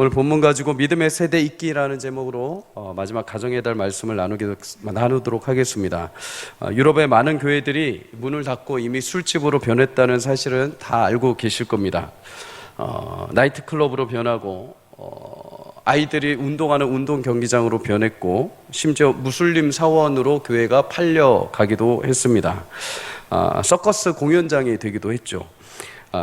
오늘 본문 가지고 믿음의 세대 잇기라는 제목으로 마지막 가정의 달 말씀을 나누도록 하겠습니다. 유럽의 많은 교회들이 문을 닫고 이미 술집으로 변했다는 사실은 다 알고 계실 겁니다. 나이트클럽으로 변하고 아이들이 운동하는 운동 경기장으로 변했고 심지어 무슬림 사원으로 교회가 팔려가기도 했습니다. 서커스 공연장이 되기도 했죠.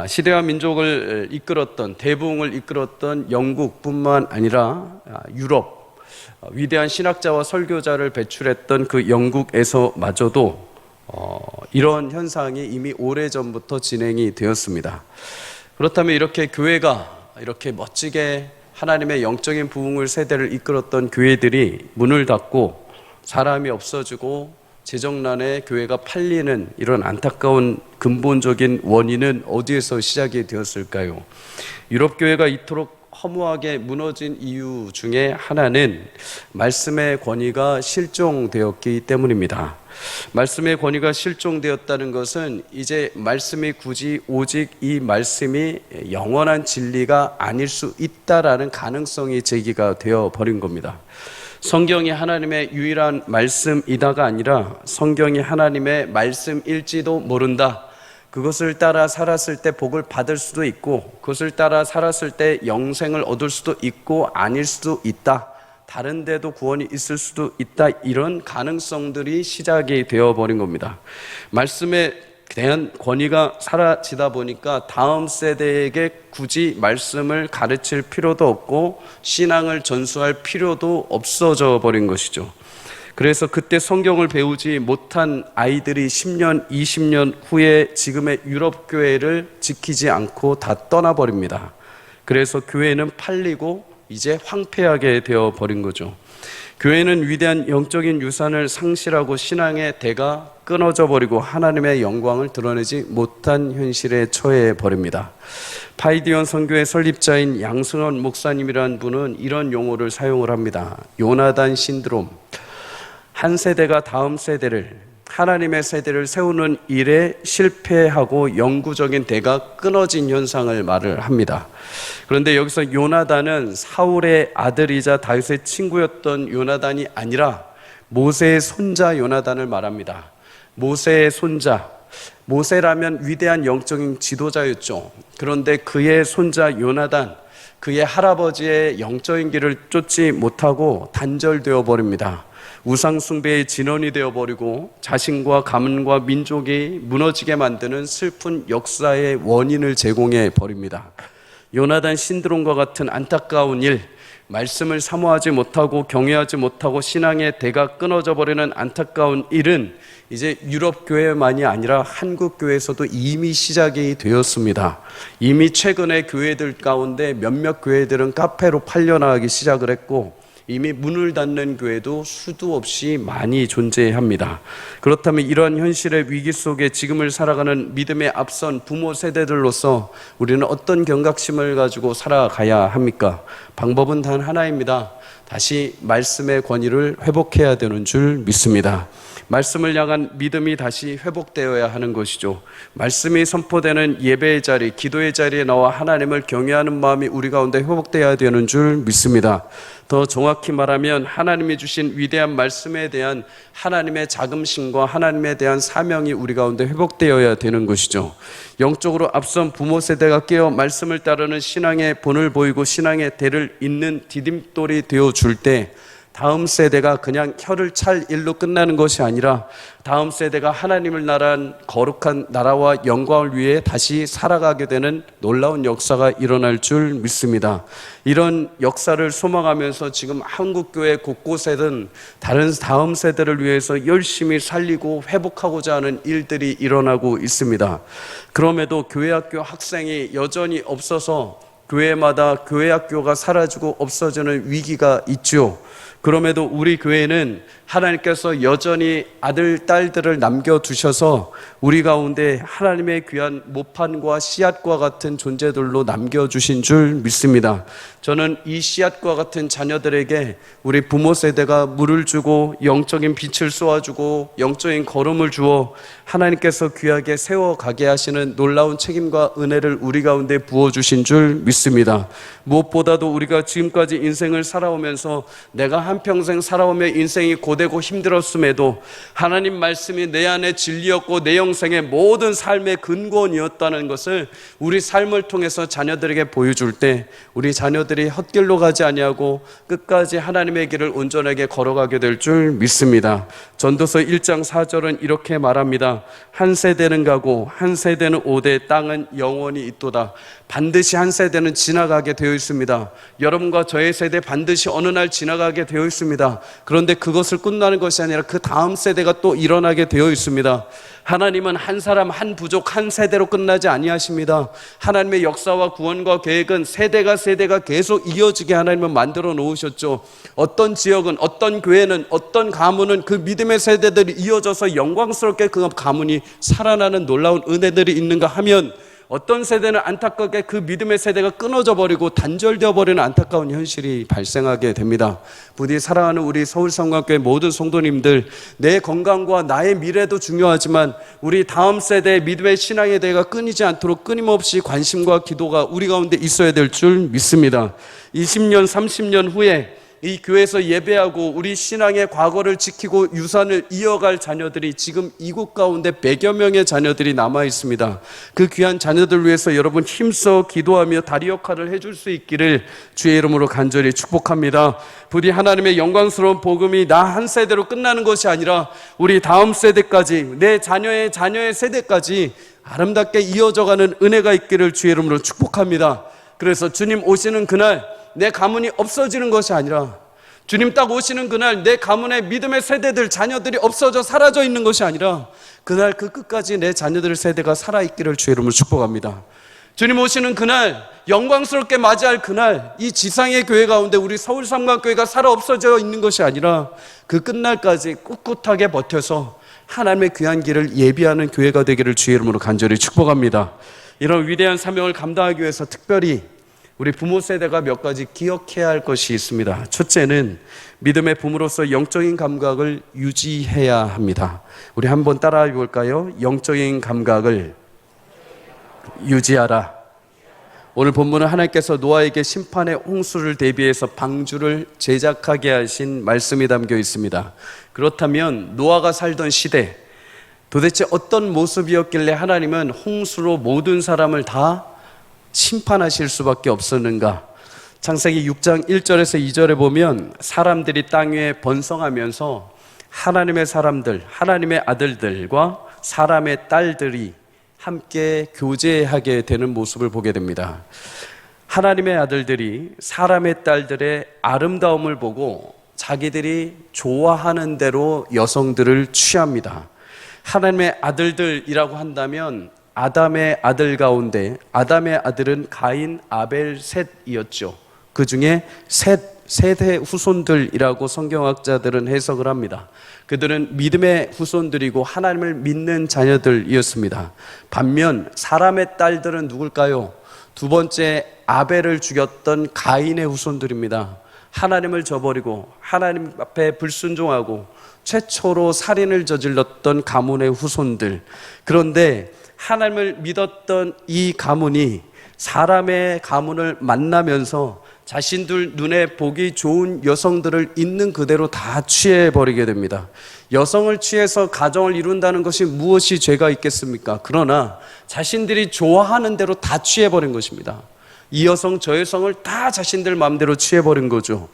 시대와 민족을 이끌었던, 대부흥을 이끌었던 영국뿐만 아니라 유럽, 위대한 신학자와 설교자를 배출했던 그 영국에서마저도 이런 현상이 이미 오래전부터 진행이 되었습니다. 그렇다면 이렇게 교회가 이렇게 멋지게 하나님의 영적인 부흥을 세대를 이끌었던 교회들이 문을 닫고 사람이 없어지고 재정난에 교회가 팔리는 이런 안타까운 근본적인 원인은 어디에서 시작이 되었을까요? 유럽 교회가 이토록 허무하게 무너진 이유 중에 하나는 말씀의 권위가 실종되었기 때문입니다. 말씀의 권위가 실종되었다는 것은 이제 말씀이 굳이 오직 이 말씀이 영원한 진리가 아닐 수 있다라는 가능성이 제기가 되어 버린 겁니다. 성경이 하나님의 유일한 말씀이다가 아니라 성경이 하나님의 말씀일지도 모른다. 그것을 따라 살았을 때 복을 받을 수도 있고 그것을 따라 살았을 때 영생을 얻을 수도 있고 아닐 수도 있다. 다른 데도 구원이 있을 수도 있다. 이런 가능성들이 시작이 되어버린 겁니다. 말씀에 대한 권위가 사라지다 보니까 다음 세대에게 굳이 말씀을 가르칠 필요도 없고 신앙을 전수할 필요도 없어져 버린 것이죠. 그래서 그때 성경을 배우지 못한 아이들이 10년, 20년 후에 지금의 유럽 교회를 지키지 않고 다 떠나버립니다. 그래서 교회는 팔리고 이제 황폐하게 되어버린 거죠. 교회는 위대한 영적인 유산을 상실하고 신앙의 대가 끊어져 버리고 하나님의 영광을 드러내지 못한 현실에 처해 버립니다. 파이디언 선교의 설립자인 양승원 목사님이라는 분은 이런 용어를 사용을 합니다. 요나단 신드롬. 한 세대가 다음 세대를, 하나님의 세대를 세우는 일에 실패하고 영구적인 대가 끊어진 현상을 말을 합니다. 그런데 여기서 요나단은 사울의 아들이자 다윗의 친구였던 요나단이 아니라 모세의 손자 요나단을 말합니다. 모세의 손자, 모세라면 위대한 영적인 지도자였죠. 그런데 그의 손자 요나단, 그의 할아버지의 영적인 길을 쫓지 못하고 단절되어 버립니다. 우상숭배의 진원이 되어버리고 자신과 가문과 민족이 무너지게 만드는 슬픈 역사의 원인을 제공해 버립니다. 요나단 신드롬과 같은 안타까운 일, 말씀을 사모하지 못하고 경외하지 못하고 신앙의 대가 끊어져 버리는 안타까운 일은 이제 유럽 교회만이 아니라 한국 교회에서도 이미 시작이 되었습니다. 이미 최근에 교회들 가운데 몇몇 교회들은 카페로 팔려나가기 시작을 했고 이미 문을 닫는 교회도 수도 없이 많이 존재합니다. 그렇다면 이러한 현실의 위기 속에 지금을 살아가는 믿음에 앞선 부모 세대들로서 우리는 어떤 경각심을 가지고 살아가야 합니까? 방법은 단 하나입니다. 다시 말씀의 권위를 회복해야 되는 줄 믿습니다. 말씀을 향한 믿음이 다시 회복되어야 하는 것이죠. 말씀이 선포되는 예배의 자리, 기도의 자리에 나와 하나님을 경외하는 마음이 우리 가운데 회복되어야 되는 줄 믿습니다. 더 정확히 말하면 하나님이 주신 위대한 말씀에 대한 하나님의 자긍심과 하나님에 대한 사명이 우리 가운데 회복되어야 되는 것이죠. 영적으로 앞선 부모 세대가 깨어 말씀을 따르는 신앙의 본을 보이고 신앙의 대를 잇는 디딤돌이 되어줄 때 다음 세대가 그냥 혀를 찰 일로 끝나는 것이 아니라 다음 세대가 하나님을 나라한 거룩한 나라와 영광을 위해 다시 살아가게 되는 놀라운 역사가 일어날 줄 믿습니다. 이런 역사를 소망하면서 지금 한국교회 곳곳에는 다음 세대를 위해서 열심히 살리고 회복하고자 하는 일들이 일어나고 있습니다. 그럼에도 교회학교 학생이 여전히 없어서 교회마다 교회학교가 사라지고 없어지는 위기가 있죠. 그럼에도 우리 교회는 하나님께서 여전히 아들, 딸들을 남겨두셔서 우리 가운데 하나님의 귀한 모판과 씨앗과 같은 존재들로 남겨주신 줄 믿습니다. 저는 이 씨앗과 같은 자녀들에게 우리 부모 세대가 물을 주고 영적인 빛을 쏘아주고 영적인 걸음을 주어 하나님께서 귀하게 세워가게 하시는 놀라운 책임과 은혜를 우리 가운데 부어주신 줄 믿습니다. 무엇보다도 우리가 지금까지 인생을 살아오면서 내가 한평생 살아오며 인생이 고되고 힘들었음에도 하나님 말씀이 내 안에 진리였고 내 영생의 모든 삶의 근본이었다는 것을 우리 삶을 통해서 자녀들에게 보여줄 때 우리 자녀들이 헛길로 가지 아니하고 끝까지 하나님의 길을 온전하게 걸어가게 될 줄 믿습니다. 전도서 1장 4절은 이렇게 말합니다. 한 세대는 가고 한 세대는 오되 땅은 영원히 있도다. 반드시 한 세대는 지나가게 되어 있습니다. 여러분과 저의 세대 반드시 어느 날 지나가게 되어 있습니다. 그런데 그것을 끝나는 것이 아니라 그 다음 세대가 또 일어나게 되어 있습니다. 하나님은 한 사람, 한 부족, 한 세대로 끝나지 아니하십니다. 하나님의 역사와 구원과 계획은 세대가 계속 이어지게 하나님은 만들어 놓으셨죠. 어떤 지역은, 어떤 교회는, 어떤 가문은 그 믿음의 세대들이 이어져서 영광스럽게 그 가문이 살아나는 놀라운 은혜들이 있는가 하면, 어떤 세대는 안타깝게 그 믿음의 세대가 끊어져 버리고 단절되어 버리는 안타까운 현실이 발생하게 됩니다. 부디 사랑하는 우리 서울성곽교회 모든 성도님들, 내 건강과 나의 미래도 중요하지만 우리 다음 세대의 믿음의 신앙의 대가 끊이지 않도록 끊임없이 관심과 기도가 우리 가운데 있어야 될 줄 믿습니다. 20년, 30년 후에 이 교회에서 예배하고 우리 신앙의 과거를 지키고 유산을 이어갈 자녀들이 지금 이곳 가운데 100여 명의 자녀들이 남아 있습니다. 그 귀한 자녀들 위해서 여러분 힘써 기도하며 다리 역할을 해줄 수 있기를 주의 이름으로 간절히 축복합니다. 부디 하나님의 영광스러운 복음이 나 한 세대로 끝나는 것이 아니라 우리 다음 세대까지, 내 자녀의 세대까지 아름답게 이어져가는 은혜가 있기를 주의 이름으로 축복합니다. 그래서 주님 오시는 그날 내 가문이 없어지는 것이 아니라, 주님 딱 오시는 그날 내 가문의 믿음의 세대들, 자녀들이 없어져 사라져 있는 것이 아니라 그날 그 끝까지 내 자녀들의 세대가 살아있기를 주의 이름으로 축복합니다. 주님 오시는 그날, 영광스럽게 맞이할 그날, 이 지상의 교회 가운데 우리 서울삼각교회가 살아 없어져 있는 것이 아니라 그 끝날까지 꿋꿋하게 버텨서 하나님의 귀한 길을 예비하는 교회가 되기를 주의 이름으로 간절히 축복합니다. 이런 위대한 사명을 감당하기 위해서 특별히 우리 부모 세대가 몇 가지 기억해야 할 것이 있습니다. 첫째는 믿음의 부모로서 영적인 감각을 유지해야 합니다. 우리 한번 따라해 볼까요? 영적인 감각을 유지하라. 오늘 본문은 하나님께서 노아에게 심판의 홍수를 대비해서 방주를 제작하게 하신 말씀이 담겨 있습니다. 그렇다면 노아가 살던 시대, 도대체 어떤 모습이었길래 하나님은 홍수로 모든 사람을 다 심판하실 수밖에 없었는가? 창세기 6장 1절에서 2절에 보면 사람들이 땅 위에 번성하면서 하나님의 사람들, 하나님의 아들들과 사람의 딸들이 함께 교제하게 되는 모습을 보게 됩니다. 하나님의 아들들이 사람의 딸들의 아름다움을 보고 자기들이 좋아하는 대로 여성들을 취합니다. 하나님의 아들들이라고 한다면 아담의 아들 가운데 아담의 아들은 가인, 아벨, 셋이었죠. 그 중에 셋의 후손들이라고 성경학자들은 해석을 합니다. 그들은 믿음의 후손들이고 하나님을 믿는 자녀들이었습니다. 반면 사람의 딸들은 누굴까요? 두 번째 아벨을 죽였던 가인의 후손들입니다. 하나님을 저버리고 하나님 앞에 불순종하고 최초로 살인을 저질렀던 가문의 후손들. 그런데 하나님을 믿었던 이 가문이 사람의 가문을 만나면서 자신들 눈에 보기 좋은 여성들을 있는 그대로 다 취해버리게 됩니다. 여성을 취해서 가정을 이룬다는 것이 무엇이 죄가 있겠습니까? 그러나 자신들이 좋아하는 대로 다 취해버린 것입니다. 이 여성 저 여성을 다 자신들 마음대로 취해버린 거죠.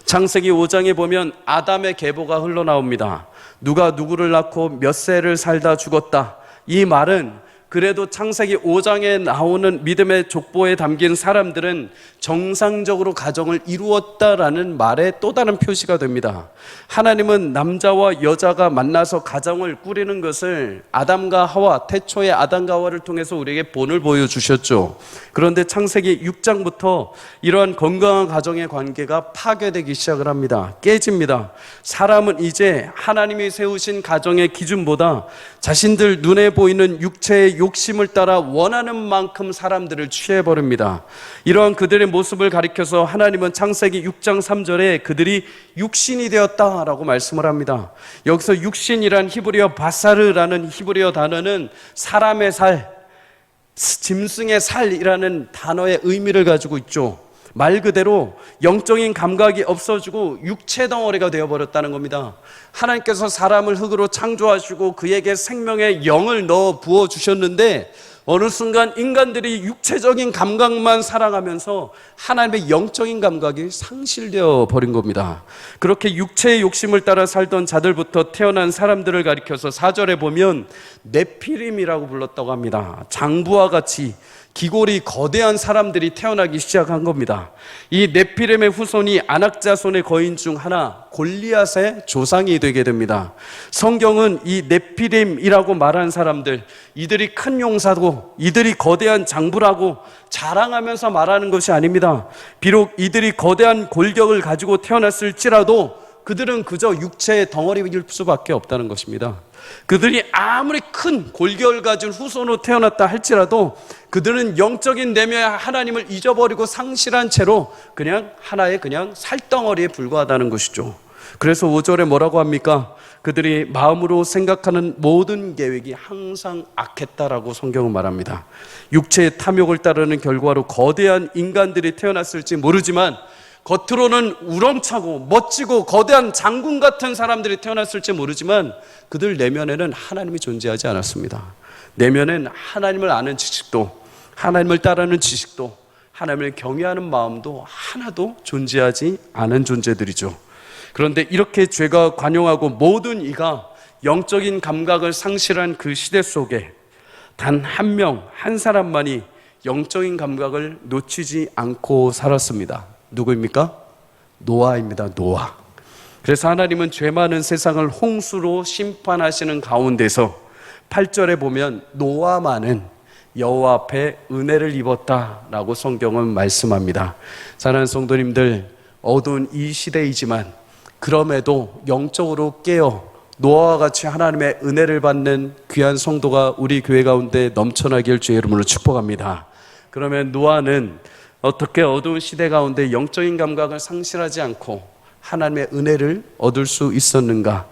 창세기 5장에 보면 아담의 계보가 흘러나옵니다. 누가 누구를 낳고 몇 세를 살다 죽었다. 이 말은 그래도 창세기 5장에 나오는 믿음의 족보에 담긴 사람들은 정상적으로 가정을 이루었다라는 말의 또 다른 표시가 됩니다. 하나님은 남자와 여자가 만나서 가정을 꾸리는 것을 아담과 하와, 태초의 아담과 하와를 통해서 우리에게 본을 보여주셨죠. 그런데 창세기 6장부터 이러한 건강한 가정의 관계가 파괴되기 시작을 합니다. 깨집니다. 사람은 이제 하나님이 세우신 가정의 기준보다 자신들 눈에 보이는 육체의 욕심을 따라 원하는 만큼 사람들을 취해버립니다. 이러한 그들의 모습을 가리켜서 하나님은 창세기 6장 3절에 그들이 육신이 되었다라고 말씀을 합니다. 여기서 육신이란 히브리어 바사르라는 히브리어 단어는 사람의 살, 짐승의 살이라는 단어의 의미를 가지고 있죠. 말 그대로 영적인 감각이 없어지고 육체 덩어리가 되어버렸다는 겁니다. 하나님께서 사람을 흙으로 창조하시고 그에게 생명의 영을 넣어 부어주셨는데 어느 순간 인간들이 육체적인 감각만 사랑하면서 하나님의 영적인 감각이 상실되어 버린 겁니다. 그렇게 육체의 욕심을 따라 살던 자들부터 태어난 사람들을 가리켜서 4절에 보면 네피림이라고 불렀다고 합니다. 장부와 같이 기골이 거대한 사람들이 태어나기 시작한 겁니다. 이 네피림의 후손이 아낙 자손의 거인 중 하나 골리앗의 조상이 되게 됩니다. 성경은 이 네피림이라고 말한 사람들, 이들이 큰 용사고 이들이 거대한 장부라고 자랑하면서 말하는 것이 아닙니다. 비록 이들이 거대한 골격을 가지고 태어났을지라도 그들은 그저 육체의 덩어리일 수밖에 없다는 것입니다. 그들이 아무리 큰 골격을 가진 후손으로 태어났다 할지라도 그들은 영적인 내면의 하나님을 잊어버리고 상실한 채로 그냥 하나의 살덩어리에 불과하다는 것이죠. 그래서 5절에 뭐라고 합니까? 그들이 마음으로 생각하는 모든 계획이 항상 악했다라고 성경은 말합니다. 육체의 탐욕을 따르는 결과로 거대한 인간들이 태어났을지 모르지만 겉으로는 우렁차고 멋지고 거대한 장군 같은 사람들이 태어났을지 모르지만 그들 내면에는 하나님이 존재하지 않았습니다. 내면엔 하나님을 아는 지식도, 하나님을 따르는 지식도, 하나님을 경외하는 마음도 하나도 존재하지 않은 존재들이죠. 그런데 이렇게 죄가 관용하고 모든 이가 영적인 감각을 상실한 그 시대 속에 단 한 명, 한 사람만이 영적인 감각을 놓치지 않고 살았습니다. 누구입니까? 노아입니다. 노아. 그래서 하나님은 죄 많은 세상을 홍수로 심판하시는 가운데서 8절에 보면 노아만은 여호와 앞에 은혜를 입었다라고 성경은 말씀합니다. 사랑하는 성도님들, 어두운 이 시대이지만 그럼에도 영적으로 깨어 노아와 같이 하나님의 은혜를 받는 귀한 성도가 우리 교회 가운데 넘쳐나길 주의 이름으로 축복합니다. 그러면 노아는 어떻게 어두운 시대 가운데 영적인 감각을 상실하지 않고 하나님의 은혜를 얻을 수 있었는가?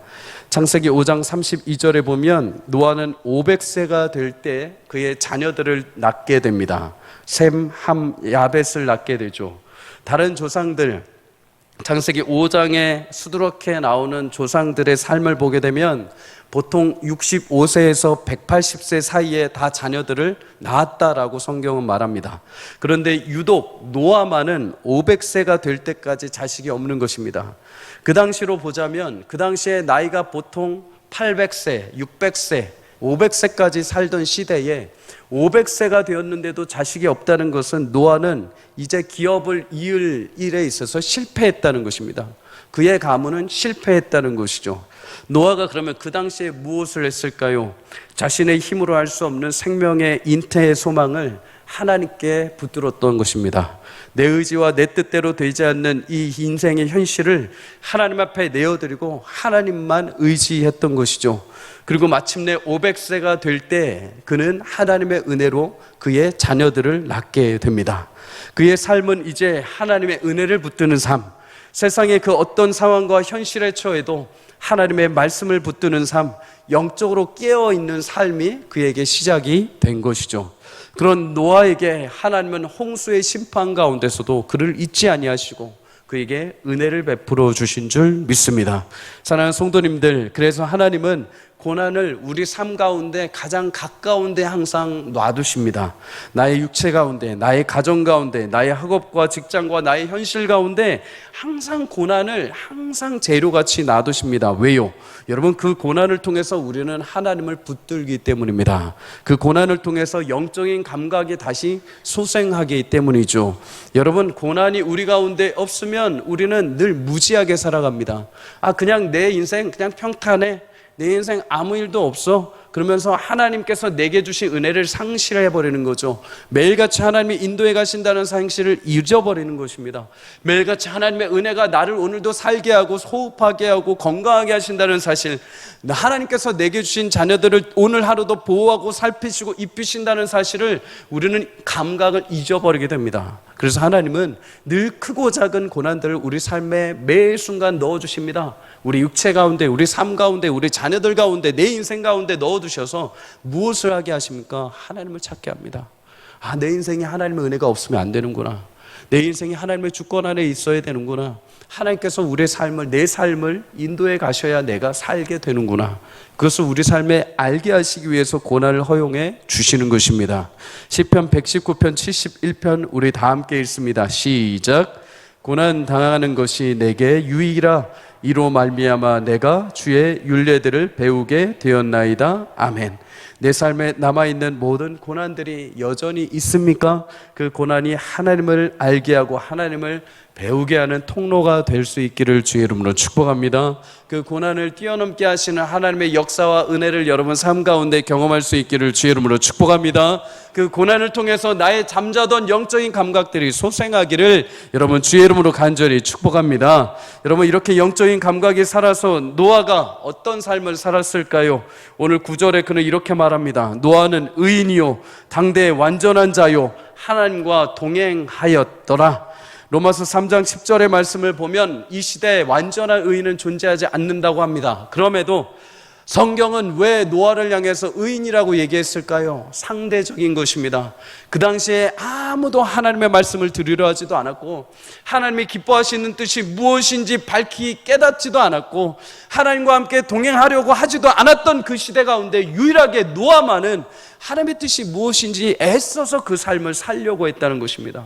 창세기 5장 32절에 보면 노아는 500세가 될 때 그의 자녀들을 낳게 됩니다. 셈, 함, 야벳을 낳게 되죠. 다른 조상들, 창세기 5장에 수두룩해 나오는 조상들의 삶을 보게 되면 보통 65세에서 180세 사이에 다 자녀들을 낳았다라고 성경은 말합니다. 그런데 유독 노아만은 500세가 될 때까지 자식이 없는 것입니다. 그 당시로 보자면 그 당시에 나이가 보통 800세, 600세, 500세까지 살던 시대에 500세가 되었는데도 자식이 없다는 것은 노아는 이제 기업을 이을 일에 있어서 실패했다는 것입니다. 그의 가문은 실패했다는 것이죠. 노아가 그러면 그 당시에 무엇을 했을까요? 자신의 힘으로 할 수 없는 생명의 잉태의 소망을 하나님께 붙들었던 것입니다. 내 의지와 내 뜻대로 되지 않는 이 인생의 현실을 하나님 앞에 내어드리고 하나님만 의지했던 것이죠. 그리고 마침내 500세가 될 때 그는 하나님의 은혜로 그의 자녀들을 낳게 됩니다. 그의 삶은 이제 하나님의 은혜를 붙드는 삶, 세상의 그 어떤 상황과 현실에 처해도 하나님의 말씀을 붙드는 삶, 영적으로 깨어있는 삶이 그에게 시작이 된 것이죠. 그런 노아에게 하나님은 홍수의 심판 가운데서도 그를 잊지 아니하시고 그에게 은혜를 베풀어 주신 줄 믿습니다. 사랑하는 성도님들, 그래서 하나님은 고난을 우리 삶 가운데 가장 가까운 데 항상 놔두십니다. 나의 육체 가운데, 나의 가정 가운데, 나의 학업과 직장과 나의 현실 가운데 항상 고난을 항상 재료같이 놔두십니다. 왜요? 여러분, 그 고난을 통해서 우리는 하나님을 붙들기 때문입니다. 그 고난을 통해서 영적인 감각이 다시 소생하기 때문이죠. 여러분, 고난이 우리 가운데 없으면 우리는 늘 무지하게 살아갑니다. 그냥 내 인생 그냥 평탄해, 내 인생 아무 일도 없어, 그러면서 하나님께서 내게 주신 은혜를 상실해버리는 거죠. 매일같이 하나님이 인도해 가신다는 사실을 잊어버리는 것입니다. 매일같이 하나님의 은혜가 나를 오늘도 살게 하고 호흡하게 하고 건강하게 하신다는 사실, 하나님께서 내게 주신 자녀들을 오늘 하루도 보호하고 살피시고 입히신다는 사실을 우리는 감각을 잊어버리게 됩니다. 그래서 하나님은 늘 크고 작은 고난들을 우리 삶에 매 순간 넣어주십니다. 우리 육체 가운데, 우리 삶 가운데, 우리 자녀들 가운데, 내 인생 가운데 넣어두셔서 무엇을 하게 하십니까? 하나님을 찾게 합니다. 내 인생에 하나님의 은혜가 없으면 안 되는구나. 내 인생이 하나님의 주권 안에 있어야 되는구나. 하나님께서 우리의 삶을, 내 삶을 인도해 가셔야 내가 살게 되는구나. 그것을 우리 삶에 알게 하시기 위해서 고난을 허용해 주시는 것입니다. 시편 119편 71편 우리 다 함께 읽습니다. 시작. 고난 당하는 것이 내게 유익이라. 이로 말미암아 내가 주의 율례들을 배우게 되었나이다. 아멘. 내 삶에 남아있는 모든 고난들이 여전히 있습니까? 그 고난이 하나님을 알게 하고 하나님을 배우게 하는 통로가 될 수 있기를 주의 이름으로 축복합니다. 그 고난을 뛰어넘게 하시는 하나님의 역사와 은혜를 여러분 삶 가운데 경험할 수 있기를 주의 이름으로 축복합니다. 그 고난을 통해서 나의 잠자던 영적인 감각들이 소생하기를 여러분 주의 이름으로 간절히 축복합니다. 여러분, 이렇게 영적인 감각이 살아서 노아가 어떤 삶을 살았을까요? 오늘 9절에 그는 이렇게 말합니다. 노아는 의인이요 당대의 완전한 자요 하나님과 동행하였더라. 로마서 3장 10절의 말씀을 보면 이 시대에 완전한 의인은 존재하지 않는다고 합니다. 그럼에도 성경은 왜 노아를 향해서 의인이라고 얘기했을까요? 상대적인 것입니다. 그 당시에 아무도 하나님의 말씀을 들으려 하지도 않았고, 하나님이 기뻐하시는 뜻이 무엇인지 밝히 깨닫지도 않았고, 하나님과 함께 동행하려고 하지도 않았던 그 시대 가운데 유일하게 노아만은 하나님의 뜻이 무엇인지 애써서 그 삶을 살려고 했다는 것입니다.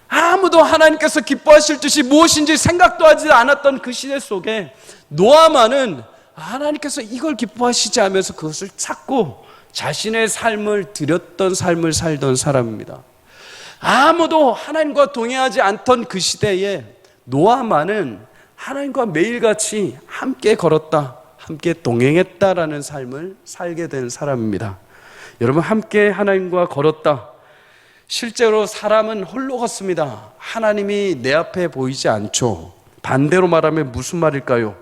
아무도 하나님께서 기뻐하실 뜻이 무엇인지 생각도 하지 않았던 그 시대 속에 노아만은 하나님께서 이걸 기뻐하시지 하면서 그것을 찾고 자신의 삶을 드렸던 삶을 살던 사람입니다. 아무도 하나님과 동행하지 않던 그 시대에 노아만은 하나님과 매일같이 함께 걸었다, 함께 동행했다라는 삶을 살게 된 사람입니다. 여러분, 함께 하나님과 걸었다. 실제로 사람은 홀로 걷습니다. 하나님이 내 앞에 보이지 않죠. 반대로 말하면 무슨 말일까요?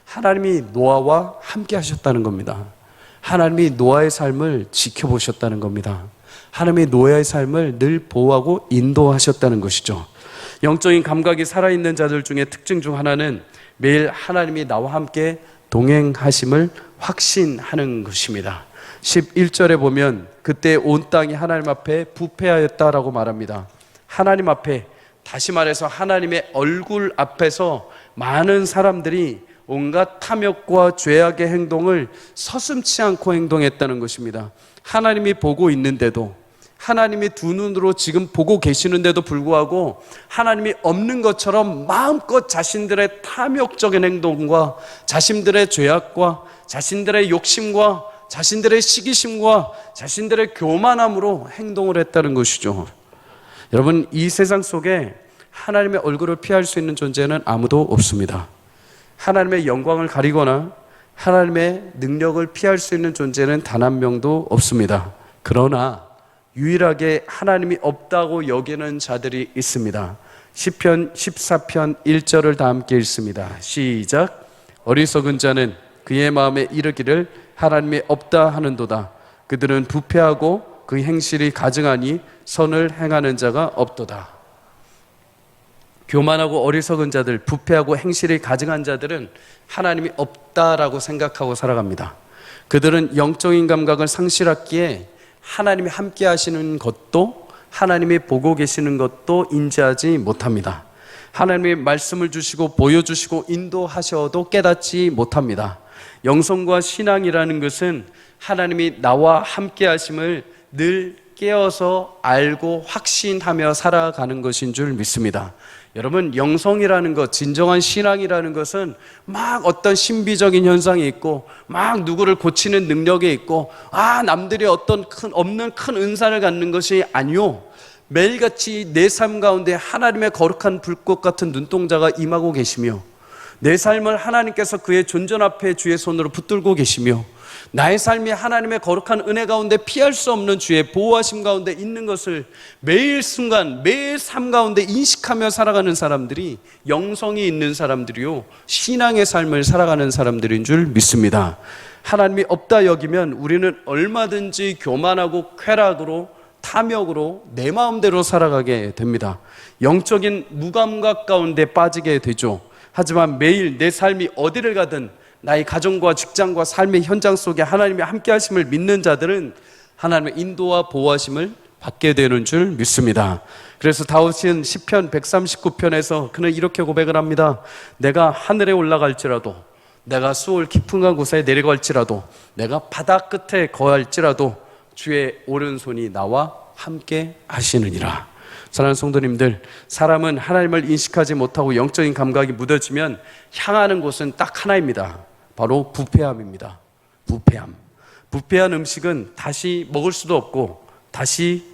하나님이 노아와 함께 하셨다는 겁니다. 하나님이 노아의 삶을 지켜보셨다는 겁니다. 하나님이 노아의 삶을 늘 보호하고 인도하셨다는 것이죠. 영적인 감각이 살아있는 자들 중에 특징 중 하나는 매일 하나님이 나와 함께 동행하심을 확신하는 것입니다. 11절에 보면 그때 온 땅이 하나님 앞에 부패하였다라고 말합니다. 하나님 앞에, 다시 말해서 하나님의 얼굴 앞에서 많은 사람들이 온갖 탐욕과 죄악의 행동을 서슴지 않고 행동했다는 것입니다. 하나님이 보고 있는데도, 하나님이 두 눈으로 지금 보고 계시는데도 불구하고 하나님이 없는 것처럼 마음껏 자신들의 탐욕적인 행동과 자신들의 죄악과 자신들의 욕심과 자신들의 시기심과 자신들의 교만함으로 행동을 했다는 것이죠. 여러분, 이 세상 속에 하나님의 얼굴을 피할 수 있는 존재는 아무도 없습니다. 하나님의 영광을 가리거나 하나님의 능력을 피할 수 있는 존재는 단 한 명도 없습니다. 그러나 유일하게 하나님이 없다고 여기는 자들이 있습니다. 시편 14편 1절을 다 함께 읽습니다. 시작. 어리석은 자는 그의 마음에 이르기를 하나님이 없다 하는도다. 그들은 부패하고 그 행실이 가증하니 선을 행하는 자가 없도다. 교만하고 어리석은 자들, 부패하고 행실이 가증한 자들은 하나님이 없다라고 생각하고 살아갑니다. 그들은 영적인 감각을 상실했기에 하나님이 함께 하시는 것도, 하나님이 보고 계시는 것도 인지하지 못합니다. 하나님이 말씀을 주시고 보여주시고 인도하셔도 깨닫지 못합니다. 영성과 신앙이라는 것은 하나님이 나와 함께 하심을 늘 깨어서 알고 확신하며 살아가는 것인 줄 믿습니다. 여러분, 영성이라는 것, 진정한 신앙이라는 것은 막 어떤 신비적인 현상이 있고 막 누구를 고치는 능력이 있고 남들이 어떤 없는 큰 은사를 갖는 것이 아니요, 매일같이 내 삶 가운데 하나님의 거룩한 불꽃 같은 눈동자가 임하고 계시며 내 삶을 하나님께서 그의 존전 앞에 주의 손으로 붙들고 계시며 나의 삶이 하나님의 거룩한 은혜 가운데 피할 수 없는 주의 보호하심 가운데 있는 것을 매일 순간 매일 삶 가운데 인식하며 살아가는 사람들이 영성이 있는 사람들이요, 신앙의 삶을 살아가는 사람들인 줄 믿습니다. 하나님이 없다 여기면 우리는 얼마든지 교만하고 쾌락으로 탐욕으로 내 마음대로 살아가게 됩니다. 영적인 무감각 가운데 빠지게 되죠. 하지만 매일 내 삶이 어디를 가든 나의 가정과 직장과 삶의 현장 속에 하나님의 함께 하심을 믿는 자들은 하나님의 인도와 보호하심을 받게 되는 줄 믿습니다. 그래서 다윗은 시편 139편에서 그는 이렇게 고백을 합니다. 내가 하늘에 올라갈지라도, 내가 수올 깊은 곳에 내려갈지라도, 내가 바다 끝에 거할지라도 주의 오른손이 나와 함께 하시느니라. 사랑하는 성도님들, 사람은 하나님을 인식하지 못하고 영적인 감각이 무뎌지면 향하는 곳은 딱 하나입니다. 바로 부패함입니다. 부패한 음식은 다시 먹을 수도 없고 다시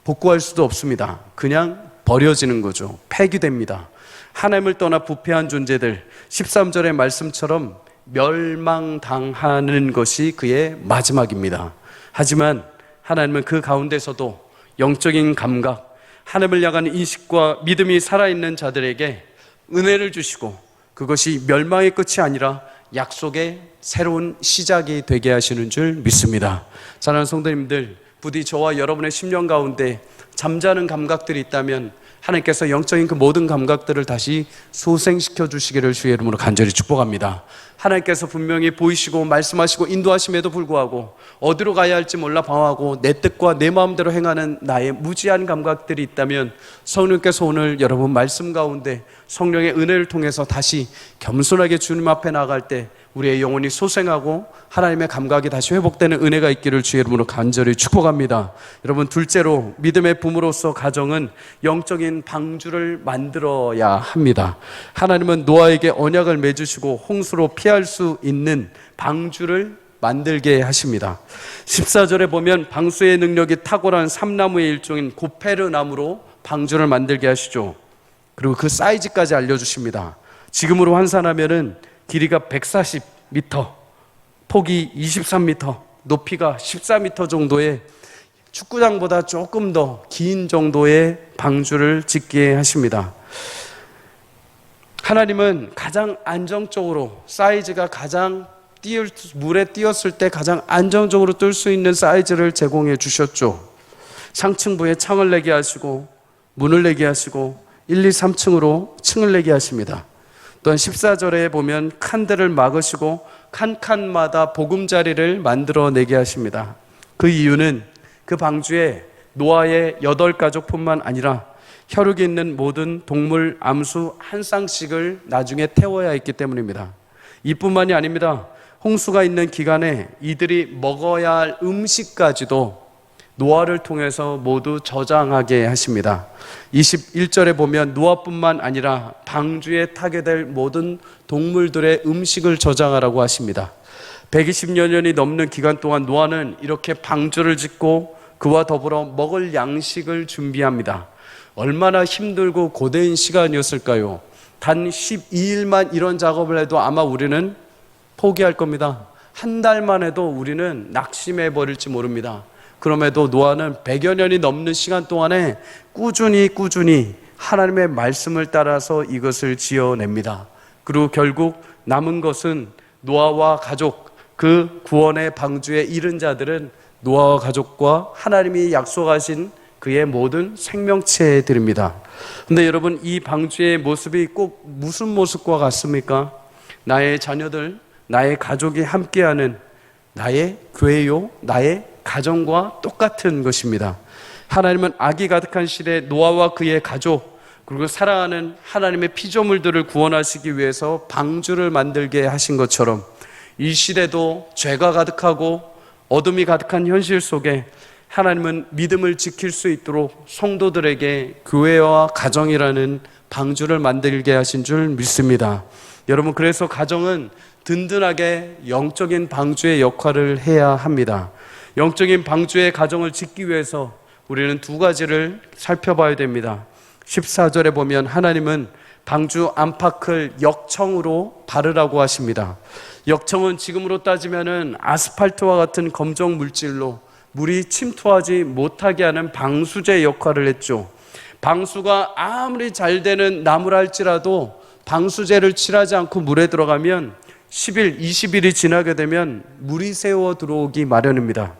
복구할 수도 없습니다. 그냥 버려지는 거죠. 폐기됩니다. 하나님을 떠나 부패한 존재들, 13절의 말씀처럼 멸망당하는 것이 그의 마지막입니다. 하지만 하나님은 그 가운데서도 영적인 감각, 하나님을 향한 인식과 믿음이 살아있는 자들에게 은혜를 주시고 그것이 멸망의 끝이 아니라 약속의 새로운 시작이 되게 하시는 줄 믿습니다. 사랑하는 성도님들, 부디 저와 여러분의 심령 가운데 잠자는 감각들이 있다면 하나님께서 영적인 그 모든 감각들을 다시 소생시켜 주시기를 주의 이름으로 간절히 축복합니다. 하나님께서 분명히 보이시고 말씀하시고 인도하심에도 불구하고 어디로 가야 할지 몰라 방황하고 내 뜻과 내 마음대로 행하는 나의 무지한 감각들이 있다면 성령께서 오늘 여러분 말씀 가운데 성령의 은혜를 통해서 다시 겸손하게 주님 앞에 나아갈 때 우리의 영혼이 소생하고 하나님의 감각이 다시 회복되는 은혜가 있기를 주의 이름으로 간절히 축복합니다. 여러분, 둘째로 믿음의 부모로서 가정은 영적인 방주를 만들어야 합니다. 하나님은 노아에게 언약을 맺으시고 홍수로 피할 수 있는 방주를 만들게 하십니다. 14절에 보면 방수의 능력이 탁월한 삼나무의 일종인 고페르 나무로 방주를 만들게 하시죠. 그리고 그 사이즈까지 알려주십니다. 지금으로 환산하면은 길이가 140m, 폭이 23m, 높이가 14m 정도의 축구장보다 조금 더 긴 정도의 방주를 짓게 하십니다. 하나님은 가장 안정적으로 사이즈가 가장 물에 띄었을 때 가장 안정적으로 뜰 수 있는 사이즈를 제공해 주셨죠. 상층부에 창을 내게 하시고 문을 내게 하시고 1, 2, 3층으로 층을 내게 하십니다. 또한 14절에 보면 칸들을 막으시고 칸칸마다 보금자리를 만들어내게 하십니다. 그 이유는 그 방주에 노아의 8가족뿐만 아니라 혈육이 있는 모든 동물, 암수 한 쌍씩을 나중에 태워야 했기 때문입니다. 이뿐만이 아닙니다. 홍수가 있는 기간에 이들이 먹어야 할 음식까지도 노아를 통해서 모두 저장하게 하십니다. 21절에 보면 노아뿐만 아니라 방주에 타게 될 모든 동물들의 음식을 저장하라고 하십니다. 120여 년이 넘는 기간 동안 노아는 이렇게 방주를 짓고 그와 더불어 먹을 양식을 준비합니다. 얼마나 힘들고 고된 시간이었을까요? 단 12일만 이런 작업을 해도 아마 우리는 포기할 겁니다. 한 달만 해도 우리는 낙심해 버릴지 모릅니다. 그럼에도 노아는 100여 년이 넘는 시간 동안에 꾸준히 하나님의 말씀을 따라서 이것을 지어냅니다. 그리고 결국 남은 것은 노아와 가족, 그 구원의 방주에 이른 자들은 노아와 가족과 하나님이 약속하신 그의 모든 생명체들입니다. 근데 여러분, 이 방주의 모습이 꼭 무슨 모습과 같습니까? 나의 자녀들, 나의 가족이 함께하는 나의 교회요, 나의 가정과 똑같은 것입니다. 하나님은 악이 가득한 시대에 노아와 그의 가족, 그리고 사랑하는 하나님의 피조물들을 구원하시기 위해서 방주를 만들게 하신 것처럼 이 시대도 죄가 가득하고 어둠이 가득한 현실 속에 하나님은 믿음을 지킬 수 있도록 성도들에게 교회와 가정이라는 방주를 만들게 하신 줄 믿습니다. 여러분, 그래서 가정은 든든하게 영적인 방주의 역할을 해야 합니다. 영적인 방주의 가정을 짓기 위해서 우리는 두 가지를 살펴봐야 됩니다. 14절에 보면 하나님은 방주 안팎을 역청으로 바르라고 하십니다. 역청은 지금으로 따지면은 아스팔트와 같은 검정 물질로 물이 침투하지 못하게 하는 방수제 역할을 했죠. 방수가 아무리 잘 되는 나무라 할지라도 방수제를 칠하지 않고 물에 들어가면 10일, 20일이 지나게 되면 물이 새어 들어오기 마련입니다.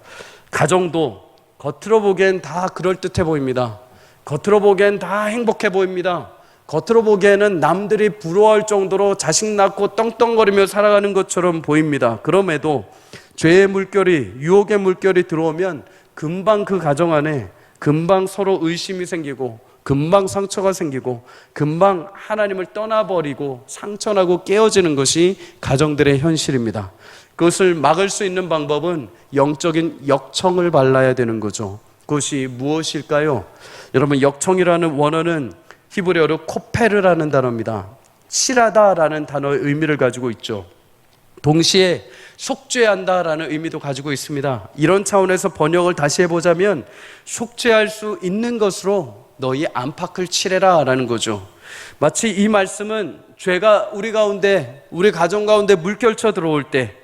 가정도 겉으로 보기엔 다 그럴듯해 보입니다. 겉으로 보기엔 다 행복해 보입니다. 겉으로 보기에는 남들이 부러워할 정도로 자식 낳고 떵떵거리며 살아가는 것처럼 보입니다. 그럼에도 죄의 물결이, 유혹의 물결이 들어오면 금방 그 가정 안에 금방 서로 의심이 생기고 금방 상처가 생기고 금방 하나님을 떠나버리고 상처나고 깨어지는 것이 가정들의 현실입니다. 그것을 막을 수 있는 방법은 영적인 역청을 발라야 되는 거죠. 그것이 무엇일까요? 여러분, 역청이라는 원어는 히브리어로 코페르라는 단어입니다. 칠하다라는 단어의 의미를 가지고 있죠. 동시에 속죄한다라는 의미도 가지고 있습니다. 이런 차원에서 번역을 다시 해보자면 속죄할 수 있는 것으로 너희 안팎을 칠해라 라는 거죠. 마치 이 말씀은 죄가 우리 가운데, 우리 가정 가운데 물결쳐 들어올 때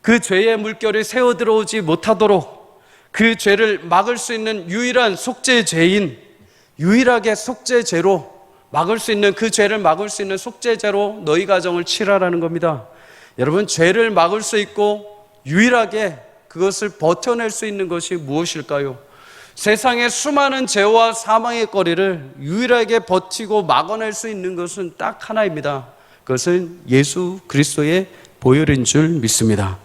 그 죄의 물결이 새어 들어오지 못하도록 그 죄를 막을 수 있는 유일한 속죄죄인, 유일하게 속죄죄로 막을 수 있는, 그 죄를 막을 수 있는 속죄죄로 너희 가정을 칠하라는 겁니다. 여러분, 죄를 막을 수 있고 유일하게 그것을 버텨낼 수 있는 것이 무엇일까요? 세상의 수많은 죄와 사망의 거리를 유일하게 버티고 막아낼 수 있는 것은 딱 하나입니다. 그것은 예수 그리스도의 보혈인 줄 믿습니다.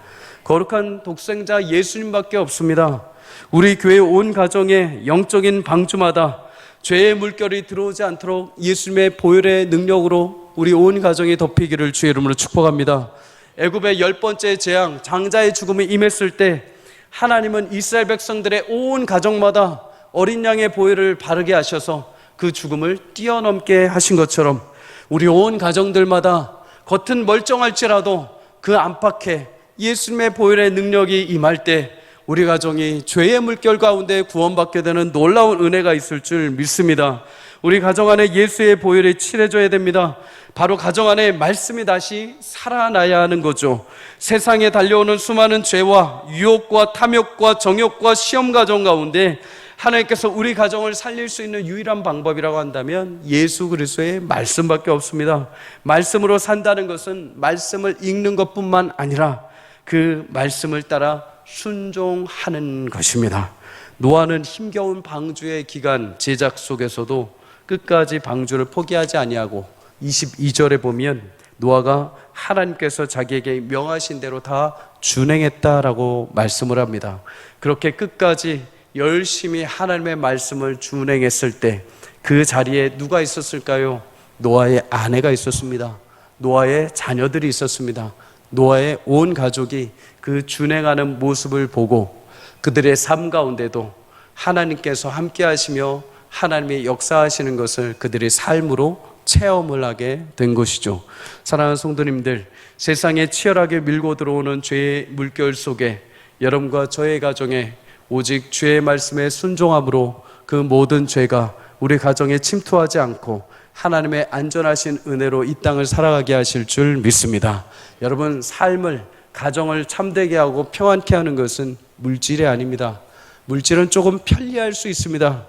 거룩한 독생자 예수님밖에 없습니다. 우리 교회 온 가정의 영적인 방주마다 죄의 물결이 들어오지 않도록 예수님의 보혈의 능력으로 우리 온 가정이 덮이기를 주의 이름으로 축복합니다. 애굽의 10번째 재앙, 장자의 죽음이 임했을 때 하나님은 이스라엘 백성들의 온 가정마다 어린 양의 보혈을 바르게 하셔서 그 죽음을 뛰어넘게 하신 것처럼 우리 온 가정들마다 겉은 멀쩡할지라도 그 안팎에 예수님의 보혈의 능력이 임할 때 우리 가정이 죄의 물결 가운데 구원받게 되는 놀라운 은혜가 있을 줄 믿습니다. 우리 가정 안에 예수의 보혈이 칠해져야 됩니다. 바로 가정 안에 말씀이 다시 살아나야 하는 거죠. 세상에 달려오는 수많은 죄와 유혹과 탐욕과 정욕과 시험 가정 가운데 하나님께서 우리 가정을 살릴 수 있는 유일한 방법이라고 한다면 예수 그리스도의 말씀밖에 없습니다. 말씀으로 산다는 것은 말씀을 읽는 것뿐만 아니라 그 말씀을 따라 순종하는 것입니다. 노아는 힘겨운 방주의 기간 제작 속에서도 끝까지 방주를 포기하지 아니하고 22절에 보면 노아가 하나님께서 자기에게 명하신 대로 다 준행했다라고 말씀을 합니다. 그렇게 끝까지 열심히 하나님의 말씀을 준행했을 때 그 자리에 누가 있었을까요? 노아의 아내가 있었습니다. 노아의 자녀들이 있었습니다. 노아의 온 가족이 그 준행하는 모습을 보고 그들의 삶 가운데도 하나님께서 함께 하시며 하나님이 역사하시는 것을 그들의 삶으로 체험을 하게 된 것이죠. 사랑하는 성도님들, 세상에 치열하게 밀고 들어오는 죄의 물결 속에 여러분과 저의 가정에 오직 주의 말씀에 순종함으로 그 모든 죄가 우리 가정에 침투하지 않고 하나님의 안전하신 은혜로 이 땅을 살아가게 하실 줄 믿습니다. 여러분, 삶을, 가정을 참되게 하고 평안케 하는 것은 물질이 아닙니다. 물질은 조금 편리할 수 있습니다.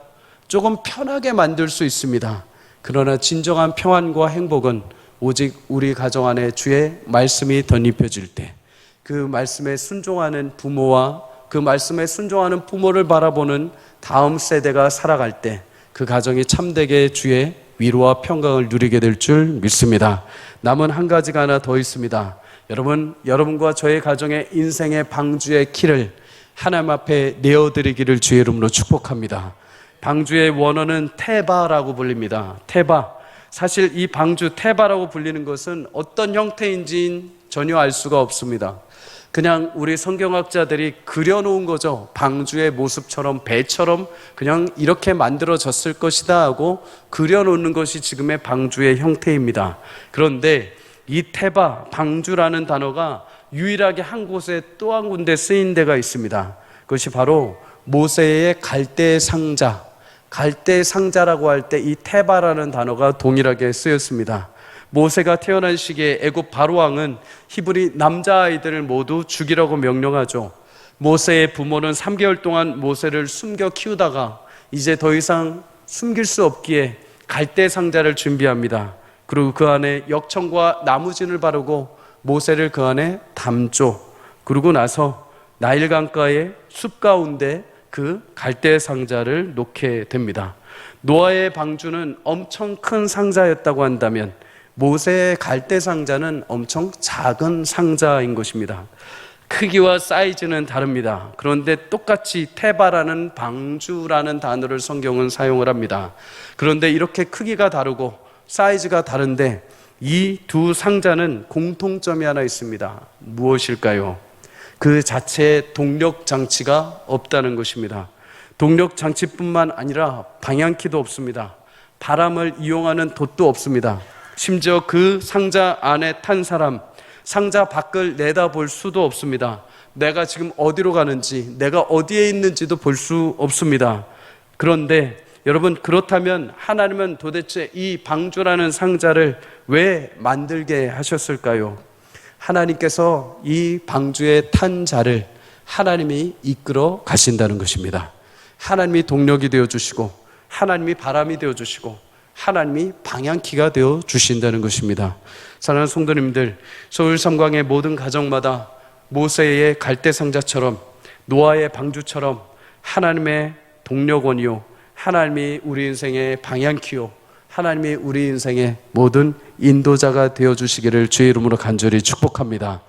조금 편하게 만들 수 있습니다. 그러나 진정한 평안과 행복은 오직 우리 가정 안에 주의 말씀이 덧입혀질 때, 그 말씀에 순종하는 부모와 그 말씀에 순종하는 부모를 바라보는 다음 세대가 살아갈 때 그 가정이 참되게 주의 위로와 평강을 누리게 될 줄 믿습니다. 남은 한 가지가 하나 더 있습니다. 여러분과 저의 가정의 인생의 방주의 키를 하나님 앞에 내어드리기를 주의 이름으로 축복합니다. 방주의 원어는 테바라고 불립니다. 테바. 사실 이 방주 테바라고 불리는 것은 어떤 형태인지는 전혀 알 수가 없습니다. 그냥 우리 성경학자들이 그려놓은 거죠. 방주의 모습처럼, 배처럼 그냥 이렇게 만들어졌을 것이다 하고 그려놓는 것이 지금의 방주의 형태입니다. 그런데 이 테바, 방주라는 단어가 유일하게 한 곳에 또 한 군데 쓰인 데가 있습니다. 그것이 바로 모세의 갈대 상자, 갈대 상자라고 할 때 이 테바라는 단어가 동일하게 쓰였습니다. 모세가 태어난 시기에 애굽 바로왕은 히브리 남자아이들을 모두 죽이라고 명령하죠. 모세의 부모는 3개월 동안 모세를 숨겨 키우다가 이제 더 이상 숨길 수 없기에 갈대 상자를 준비합니다. 그리고 그 안에 역청과 나무진을 바르고 모세를 그 안에 담죠. 그러고 나서 나일 강가의 숲 가운데 그 갈대 상자를 놓게 됩니다. 노아의 방주는 엄청 큰 상자였다고 한다면 모세의 갈대 상자는 엄청 작은 상자인 것입니다. 크기와 사이즈는 다릅니다. 그런데 똑같이 테바라는 방주라는 단어를 성경은 사용을 합니다. 그런데 이렇게 크기가 다르고 사이즈가 다른데 이 두 상자는 공통점이 하나 있습니다. 무엇일까요? 그 자체에 동력 장치가 없다는 것입니다. 동력 장치뿐만 아니라 방향키도 없습니다. 바람을 이용하는 돛도 없습니다. 심지어 그 상자 안에 탄 사람, 상자 밖을 내다볼 수도 없습니다. 내가 지금 어디로 가는지, 내가 어디에 있는지도 볼 수 없습니다. 그런데 여러분, 그렇다면 하나님은 도대체 이 방주라는 상자를 왜 만들게 하셨을까요? 하나님께서 이 방주에 탄 자를 하나님이 이끌어 가신다는 것입니다. 하나님이 동력이 되어주시고, 하나님이 바람이 되어주시고, 하나님이 방향키가 되어 주신다는 것입니다. 사랑하는 성도님들, 서울 삼광의 모든 가정마다 모세의 갈대상자처럼, 노아의 방주처럼 하나님의 동력원이요, 하나님이 우리 인생의 방향키요, 하나님이 우리 인생의 모든 인도자가 되어 주시기를 주의 이름으로 간절히 축복합니다.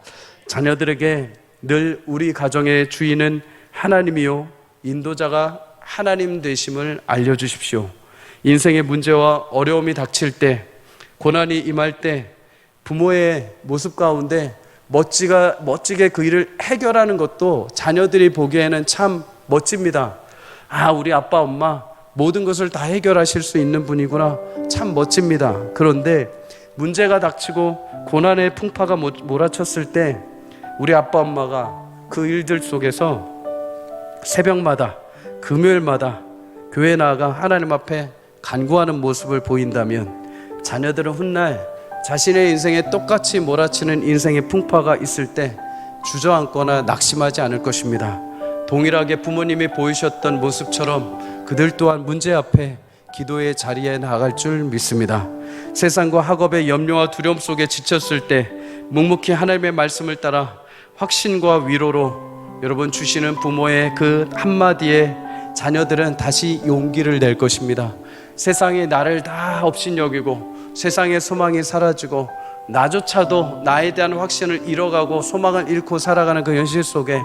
자녀들에게 늘 우리 가정의 주인은 하나님이요, 인도자가 하나님 되심을 알려주십시오. 인생의 문제와 어려움이 닥칠 때, 고난이 임할 때 부모의 모습 가운데 멋지게 그 일을 해결하는 것도 자녀들이 보기에는 참 멋집니다. 아, 우리 아빠 엄마 모든 것을 다 해결하실 수 있는 분이구나, 참 멋집니다. 그런데 문제가 닥치고 고난의 풍파가 몰아쳤을 때 우리 아빠 엄마가 그 일들 속에서 새벽마다, 금요일마다 교회 나아가 하나님 앞에 간구하는 모습을 보인다면 자녀들은 훗날 자신의 인생에 똑같이 몰아치는 인생의 풍파가 있을 때 주저앉거나 낙심하지 않을 것입니다. 동일하게 부모님이 보이셨던 모습처럼 그들 또한 문제 앞에 기도의 자리에 나아갈 줄 믿습니다. 세상과 학업의 염려와 두려움 속에 지쳤을 때 묵묵히 하나님의 말씀을 따라 확신과 위로로 여러분 주시는 부모의 그 한마디에 자녀들은 다시 용기를 낼 것입니다. 세상에 나를 다 업신여기고 세상의 소망이 사라지고 나조차도 나에 대한 확신을 잃어가고 소망을 잃고 살아가는 그 현실 속에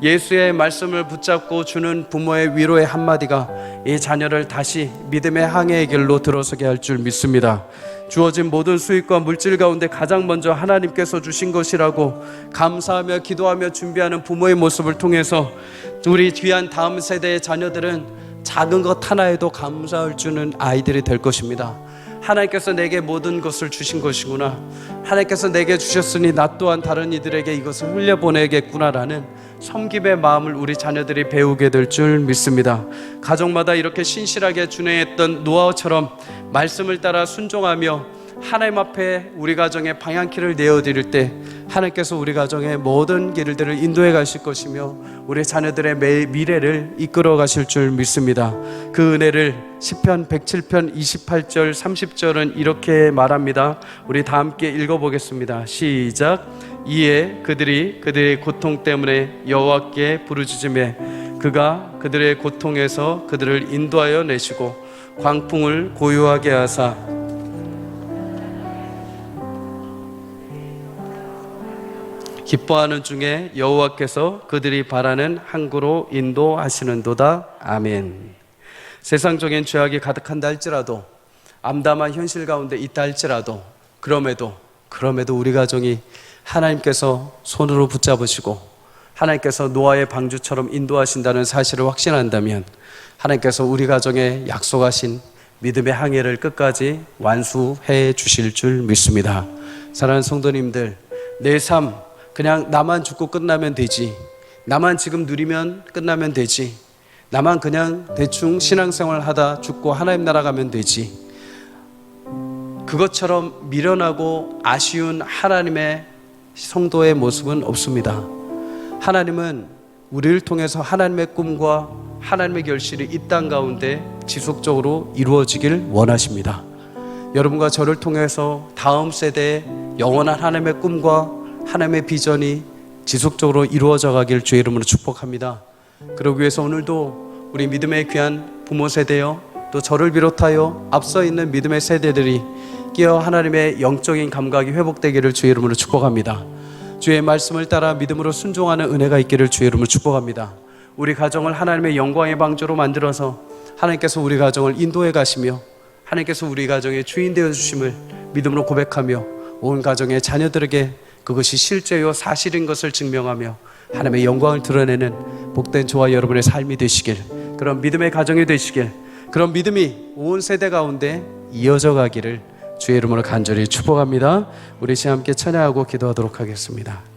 예수의 말씀을 붙잡고 주는 부모의 위로의 한마디가 이 자녀를 다시 믿음의 항해의 길로 들어서게 할 줄 믿습니다. 주어진 모든 수익과 물질 가운데 가장 먼저 하나님께서 주신 것이라고 감사하며 기도하며 준비하는 부모의 모습을 통해서 우리 귀한 다음 세대의 자녀들은 작은 것 하나에도 감사할 주는 아이들이 될 것입니다. 하나님께서 내게 모든 것을 주신 것이구나, 하나님께서 내게 주셨으니 나 또한 다른 이들에게 이것을 흘려보내겠구나라는 섬김의 마음을 우리 자녀들이 배우게 될 줄 믿습니다. 가정마다 이렇게 신실하게 준행했던 노아처럼 말씀을 따라 순종하며 하나님 앞에 우리 가정의 방향키를 내어드릴 때 하나님께서 우리 가정의 모든 길들을 인도해 가실 것이며 우리 자녀들의 미래를 이끌어 가실 줄 믿습니다. 그 은혜를 시편 107편 28절 30절은 이렇게 말합니다. 우리 다 함께 읽어보겠습니다. 시작. 이에 그들의 고통 때문에 여호와께 부르짖으매 그가 그들의 고통에서 그들을 인도하여 내시고 광풍을 고요하게 하사 기뻐하는 중에 여호와께서 그들이 바라는 항구로 인도하시는도다. 아멘. 세상적인 죄악이 가득한다 할지라도, 암담한 현실 가운데 있다 할지라도, 그럼에도 우리 가정이 하나님께서 손으로 붙잡으시고 하나님께서 노아의 방주처럼 인도하신다는 사실을 확신한다면 하나님께서 우리 가정에 약속하신 믿음의 항해를 끝까지 완수해 주실 줄 믿습니다. 사랑하는 성도님들, 내 삶 그냥 나만 죽고 끝나면 되지, 나만 지금 누리면 끝나면 되지, 나만 그냥 대충 신앙생활 하다 죽고 하나님 나라 가면 되지, 그것처럼 미련하고 아쉬운 하나님의 성도의 모습은 없습니다. 하나님은 우리를 통해서 하나님의 꿈과 하나님의 결실이 이 땅 가운데 지속적으로 이루어지길 원하십니다. 여러분과 저를 통해서 다음 세대에 영원한 하나님의 꿈과 하나님의 비전이 지속적으로 이루어져 가길 주의 이름으로 축복합니다. 그러기 위해서 오늘도 우리 믿음의 귀한 부모 세대요, 또 저를 비롯하여 앞서 있는 믿음의 세대들이 깨어 하나님의 영적인 감각이 회복되기를 주의 이름으로 축복합니다. 주의 말씀을 따라 믿음으로 순종하는 은혜가 있기를 주의 이름으로 축복합니다. 우리 가정을 하나님의 영광의 방주로 만들어서 하나님께서 우리 가정을 인도해 가시며 하나님께서 우리 가정의 주인 되어 주심을 믿음으로 고백하며 온 가정의 자녀들에게 그것이 실제요 사실인 것을 증명하며 하나님의 영광을 드러내는 복된 저와 여러분의 삶이 되시길, 그런 믿음의 가정이 되시길, 그런 믿음이 온 세대 가운데 이어져 가기를 주의 이름으로 간절히 축복합니다. 우리 시간 함께 찬양하고 기도하도록 하겠습니다.